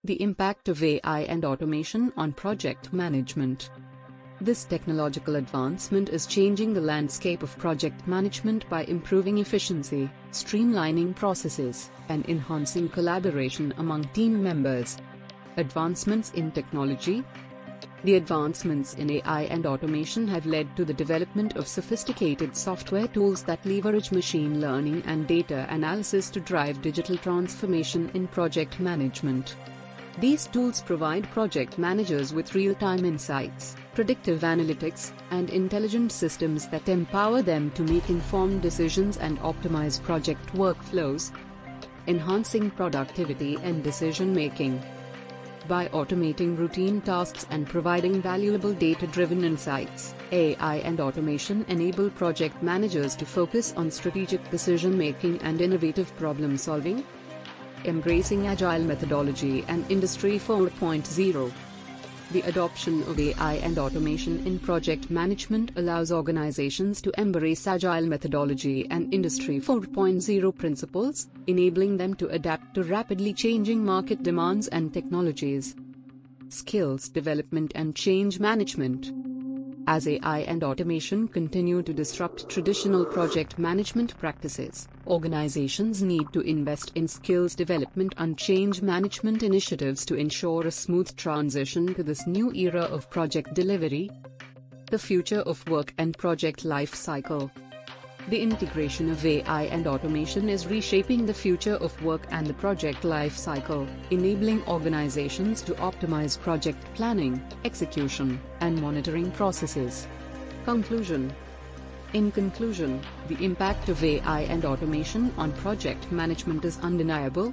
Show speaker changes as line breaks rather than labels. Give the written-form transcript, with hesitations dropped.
The impact of AI and automation on project management. This technological advancement is changing the landscape of project management by improving efficiency, streamlining processes, and enhancing collaboration among team members. Advancements in technology. The advancements in AI and automation have led to the development of sophisticated software tools that leverage machine learning and data analysis to drive digital transformation in project management. These tools provide project managers with real-time insights, predictive analytics, and intelligent systems that empower them to make informed decisions and optimize project workflows, enhancing productivity and decision-making. By automating routine tasks and providing valuable data-driven insights, AI and automation enable project managers to focus on strategic decision-making and innovative problem-solving. Embracing Agile methodology and Industry 4.0. The adoption of AI and automation in project management allows organizations to embrace Agile methodology and Industry 4.0 principles, enabling them to adapt to rapidly changing market demands and technologies. Skills development and change management. As AI and automation continue to disrupt traditional project management practices, organizations need to invest in skills development and change management initiatives to ensure a smooth transition to this new era of project delivery. The future of work and project life cycle. The integration of AI and automation is reshaping the future of work and the project life cycle, enabling organizations to optimize project planning, execution, and monitoring processes. Conclusion. In conclusion, the impact of AI and automation on project management is undeniable.